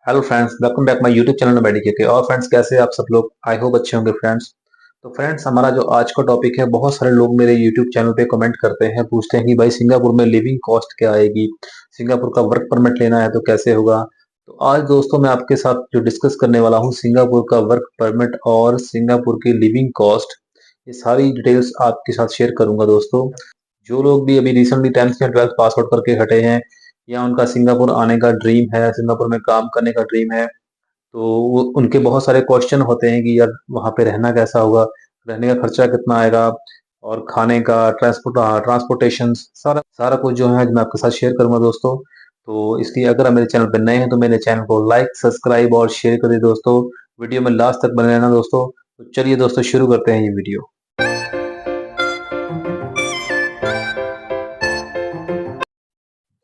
Hello friends, welcome back my YouTube channel nomadic के। और friends, कैसे हैं आप सब लोग? आई होप अच्छे होंगे फ्रेंड्स। तो फ्रेंड्स, हमारा जो आज का टॉपिक है, बहुत सारे लोग मेरे यूट्यूब चैनल पे कमेंट करते हैं, पूछते हैं कि भाई सिंगापुर में लिविंग कॉस्ट क्या आएगी, सिंगापुर का वर्क परमिट लेना है तो कैसे होगा। तो आज दोस्तों मैं आपके साथ जो डिस्कस करने वाला हूँ, सिंगापुर का वर्क परमिट और सिंगापुर की लिविंग कॉस्ट, ये सारी डिटेल्स आपके साथ शेयर करूंगा दोस्तों। जो लोग भी अभी रिसेंटली 10th या 12th पास आउट करके हटे हैं, या उनका सिंगापुर आने का ड्रीम है, सिंगापुर में काम करने का ड्रीम है, तो उनके बहुत सारे क्वेश्चन होते हैं कि यार वहाँ पे रहना कैसा होगा, रहने का खर्चा कितना आएगा, और खाने का ट्रांसपोर्टेशन सारा सारा कुछ जो है आज मैं आपके साथ शेयर करूंगा दोस्तों। तो इसलिए अगर आप मेरे चैनल पर नए हैं तो मेरे चैनल को लाइक सब्सक्राइब और शेयर करिए दोस्तों। वीडियो में लास्ट तक बने रहना दोस्तों। तो चलिए दोस्तों, शुरू करते हैं ये वीडियो।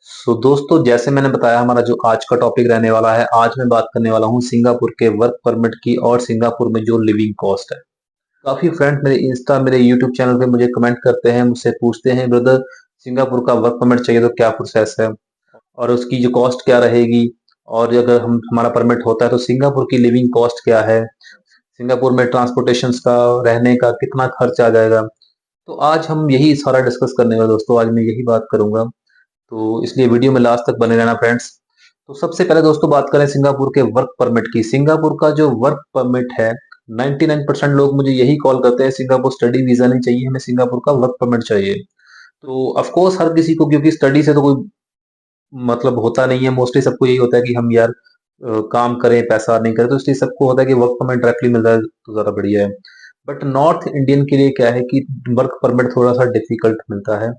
सो दोस्तों, जैसे मैंने बताया, हमारा जो आज का टॉपिक रहने वाला है, आज मैं बात करने वाला हूँ सिंगापुर के वर्क परमिट की और सिंगापुर में जो लिविंग कॉस्ट है। काफी फ्रेंड्स मेरे इंस्टा मेरे यूट्यूब चैनल पे मुझे कमेंट करते हैं, मुझसे पूछते हैं, ब्रदर सिंगापुर का वर्क परमिट चाहिए तो क्या प्रोसेस है और उसकी जो कॉस्ट क्या रहेगी, और अगर हम हमारा परमिट होता है तो सिंगापुर की लिविंग कॉस्ट क्या है, सिंगापुर में ट्रांसपोर्टेशन का, रहने का कितना खर्च आ जाएगा। तो आज हम यही सारा डिस्कस करने वाले दोस्तों, आज मैं यही बात करूंगा। तो इसलिए वीडियो में लास्ट तक बने रहना फ्रेंड्स। तो सबसे पहले दोस्तों बात करें सिंगापुर के वर्क परमिट की। सिंगापुर का जो वर्क परमिट है, 99% लोग मुझे यही कॉल करते हैं, सिंगापुर स्टडी वीजा नहीं चाहिए, हमें सिंगापुर का वर्क परमिट चाहिए। तो ऑफ कोर्स हर किसी को, क्योंकि स्टडी से तो कोई मतलब होता नहीं है, मोस्टली सबको यही होता है कि हम यार काम करें, पैसा नहीं करें, तो इसलिए सबको होता है कि वर्क परमिट डायरेक्टली मिल जाए तो ज्यादा बढ़िया है। बट नॉर्थ इंडियन के लिए क्या है कि वर्क परमिट थोड़ा सा डिफिकल्ट मिलता है।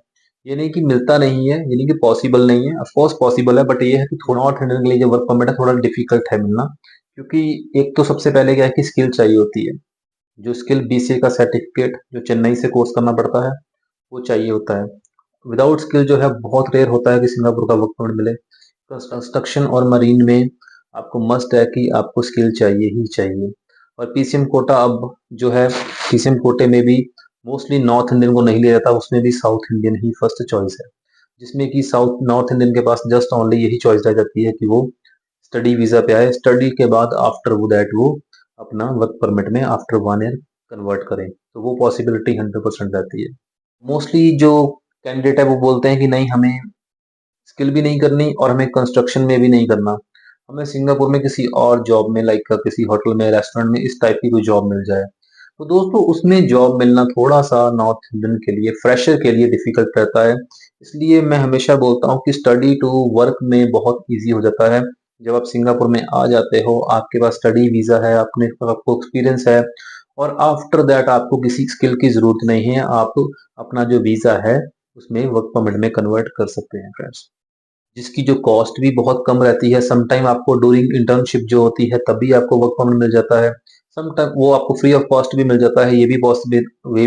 ये नहीं कि मिलता नहीं है, ये नहीं कि पॉसिबल नहीं है, ऑफ कोर्स पॉसिबल है, बट ये है कि थोड़ा नॉर्थ इंडियन के लिए जो वर्क परमिट है थोड़ा डिफिकल्ट है मिलना। क्योंकि एक तो सबसे पहले क्या है कि स्किल चाहिए होती है। जो स्किल बीसीए का सर्टिफिकेट जो चेन्नई से कोर्स करना पड़ता है, वो चाहिए होता है। विदाउट स्किल जो है बहुत रेयर होता है कि सिंगापुर का वर्क परमिट मिले। कंस्ट्रक्शन और मरीन में आपको मस्ट है कि आपको स्किल चाहिए ही चाहिए। और पीसीएम कोटा अब जो है, पीसीएम कोटे में भी मोस्टली नॉर्थ इंडियन को नहीं लिया जाता, उसमें भी साउथ इंडियन ही फर्स्ट चॉइस है। जिसमें कि साउथ नॉर्थ इंडियन के पास जस्ट ओनली यही चॉइस रह जाती है कि वो स्टडी वीजा पे आए, स्टडी के बाद आफ्टर वो दैट वो अपना वर्क परमिट में आफ्टर 1 ईयर कन्वर्ट करें, तो वो पॉसिबिलिटी 100% रहती है। मोस्टली जो कैंडिडेट है वो बोलते हैं कि नहीं, हमें स्किल भी नहीं करनी और हमें कंस्ट्रक्शन में भी नहीं करना, हमें सिंगापुर में किसी और जॉब में, लाइक किसी होटल में, रेस्टोरेंट में, इस टाइप की कोई जॉब मिल जाए। तो दोस्तों उसमें जॉब मिलना थोड़ा सा नॉर्थ इंडियन के लिए, फ्रेशर के लिए डिफिकल्ट रहता है। इसलिए मैं हमेशा बोलता हूँ कि स्टडी टू वर्क में बहुत इजी हो जाता है। जब आप सिंगापुर में आ जाते हो, आपके पास स्टडी वीजा है, आपको एक्सपीरियंस है, और आफ्टर दैट आपको किसी स्किल की जरूरत नहीं है, आप अपना जो वीजा है उसमें वर्क परमिट में कन्वर्ट कर सकते हैं फ्रेंड्स। जिसकी जो कॉस्ट भी बहुत कम रहती है। समटाइम आपको डूरिंग इंटर्नशिप जो होती है तभी आपको वर्क परमिट मिल जाता है। समटाइम वो आपको फ्री ऑफ कॉस्ट भी मिल जाता है, ये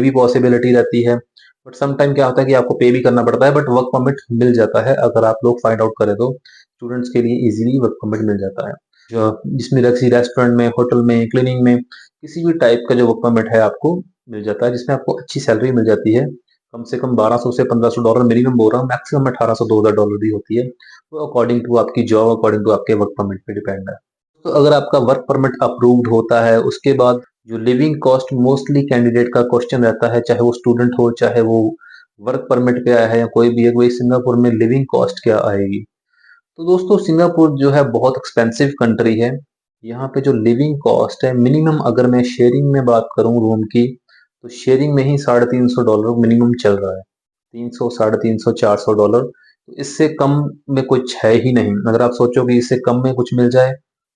भी पॉसिबिलिटी रहती है। बट समटाइम क्या होता है कि आपको पे भी करना पड़ता है, बट वर्क परमिट मिल जाता है अगर आप लोग फाइंड आउट करें तो। स्टूडेंट्स के लिए इजीली वर्क परमिट मिल जाता है, जो जिसमें किसी रेस्टोरेंट में, होटल में, क्लीनिंग में, किसी भी टाइप का जो वर्क परमिट है आपको मिल जाता है, जिसमें आपको अच्छी सैलरी मिल जाती है। कम से कम 1200 से 1500 डॉलर मिनिमम बोल रहा हूँ, मैक्सिमम 1800 $2000 भी होती है। वो अकॉर्डिंग टू आपकी जॉब, अकॉर्डिंग टू आपके वर्क परमिट पे डिपेंड है। तो अगर आपका वर्क परमिट अप्रूव्ड होता है, उसके बाद जो लिविंग कॉस्ट मोस्टली कैंडिडेट का क्वेश्चन रहता है, चाहे वो स्टूडेंट हो, चाहे वो वर्क परमिट पे आया है, या कोई भी है, कोई सिंगापुर में लिविंग कॉस्ट क्या आएगी। तो दोस्तों सिंगापुर जो है बहुत एक्सपेंसिव कंट्री है। यहाँ पे जो लिविंग कॉस्ट है मिनिमम, अगर मैं शेयरिंग में बात करूँ रूम की, तो शेयरिंग में ही $350 मिनिमम चल रहा है। 300, 350, $400। तो इससे कम में कुछ है ही नहीं। अगर आप सोचो कि इससे कम में कुछ मिल जाए,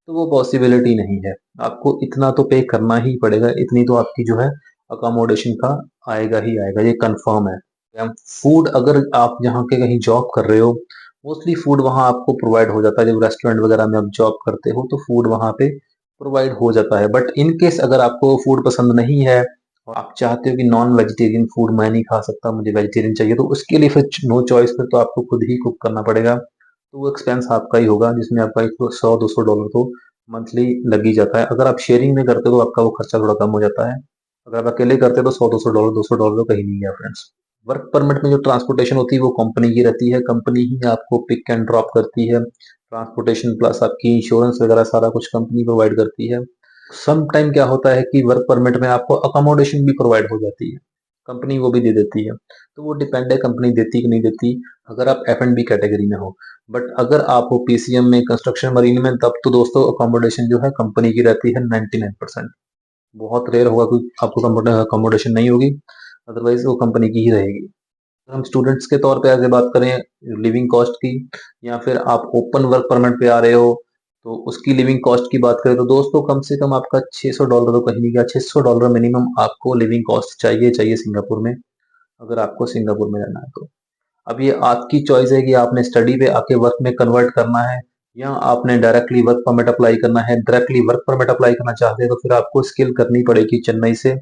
तो वो पॉसिबिलिटी नहीं है। आपको इतना तो पे करना ही पड़ेगा, इतनी तो आपकी जो है अकोमोडेशन का आएगा ही आएगा, ये कंफर्म है। फूड, अगर आप यहाँ के कहीं जॉब कर रहे हो, मोस्टली फूड वहाँ आपको प्रोवाइड हो जाता है। जब रेस्टोरेंट वगैरह में आप जॉब करते हो तो फूड वहाँ पे प्रोवाइड हो जाता है। बट इन केस अगर आपको फूड पसंद नहीं है और आप चाहते हो कि नॉन वेजिटेरियन फूड मैं नहीं खा सकता, मुझे वेजिटेरियन चाहिए, तो उसके लिए फिर नो चॉइस, फिर तो आपको खुद ही कुक करना पड़ेगा। तो वो एक्सपेंस आपका ही होगा, जिसमें आपका एक $100-200 तो मंथली लग ही जाता है। अगर आप शेयरिंग में करते हो तो आपका वो खर्चा थोड़ा कम हो जाता है। अगर आप अकेले करते हो तो $100-200, $200 तो कहीं नहीं गया फ्रेंड्स। वर्क परमिट में जो ट्रांसपोर्टेशन होती है वो कंपनी की रहती है, कंपनी ही आपको पिक एंड ड्रॉप करती है। ट्रांसपोर्टेशन प्लस आपकी इंश्योरेंस वगैरह सारा कुछ कंपनी प्रोवाइड करती है। सम टाइम क्या होता है कि वर्क परमिट में आपको अकोमोडेशन भी प्रोवाइड हो जाती है, कंपनी वो भी दे देती है। तो वो डिपेंड है कंपनी देती कि नहीं देती, अगर आप F&B कैटेगरी में हो। बट अगर आप हो PCM में, कंस्ट्रक्शन मरीन में, तब तो दोस्तों अकोमोडेशन जो है कंपनी की रहती है 99%। बहुत रेयर होगा कोई आपको अकोमोडेशन नहीं होगी, अदरवाइज वो कंपनी की ही रहेगी। हम स्टूडेंट्स के तौर पे अगर बात करें लिविंग कॉस्ट की, या फिर आप ओपन वर्क परमिट पे आ रहे हो तो उसकी लिविंग कॉस्ट की बात करें तो दोस्तों कम से कम आपका $600 तो कहीं नहीं गया, $600 मिनिमम आपको लिविंग कॉस्ट चाहिए चाहिए सिंगापुर में, अगर आपको सिंगापुर में रहना है तो। अब ये आपकी चॉइस है कि आपने स्टडी पे आके वर्क में कन्वर्ट करना है, या आपने डायरेक्टली वर्क परमिट अप्लाई करना है। डायरेक्टली वर्क परमिट अप्लाई करना चाहते हैं तो फिर आपको स्किल करनी पड़ेगी चेन्नई से,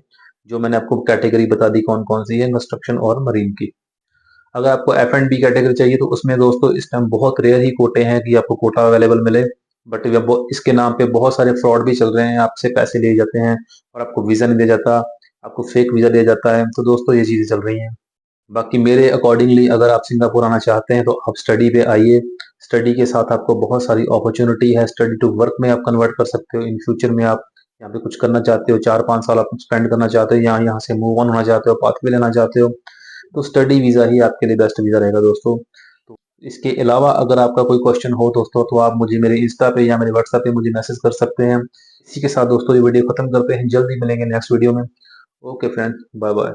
जो मैंने आपको कैटेगरी बता दी कौन कौन सी है, कंस्ट्रक्शन और मरीन की। अगर आपको F&B कैटेगरी चाहिए तो उसमें दोस्तों इस टाइम बहुत रेयर ही कोटे हैं कि आपको कोटा अवेलेबल मिले। बट इसके नाम पे बहुत सारे फ्रॉड भी चल रहे हैं, आपसे पैसे लिए जाते हैं और आपको वीज़ा नहीं दिया जाता, आपको फेक वीज़ा दिया जाता है। तो दोस्तों ये चीज़ें चल रही हैं। बाकी मेरे अकॉर्डिंगली अगर आप सिंगापुर आना चाहते हैं तो आप स्टडी पे आइए। स्टडी के साथ आपको बहुत सारी अपॉर्चुनिटी है, स्टडी टू वर्क में आप कन्वर्ट कर सकते हो। इन फ्यूचर में आप यहाँ पे कुछ करना चाहते हो, 4-5 साल आप स्पेंड करना चाहते हो, यहाँ से मूव ऑन होना चाहते हो, पाथवे लेना चाहते हो, तो स्टडी वीज़ा ही आपके लिए बेस्ट वीज़ा रहेगा दोस्तों। तो इसके अलावा अगर आपका कोई क्वेश्चन हो दोस्तों तो आप मुझे मेरे इंस्टा पे या मेरे व्हाट्सएप पे मुझे मैसेज कर सकते हैं। इसी के साथ दोस्तों ये वीडियो खत्म करते हैं, जल्दी मिलेंगे नेक्स्ट वीडियो में। Okay friends, bye bye.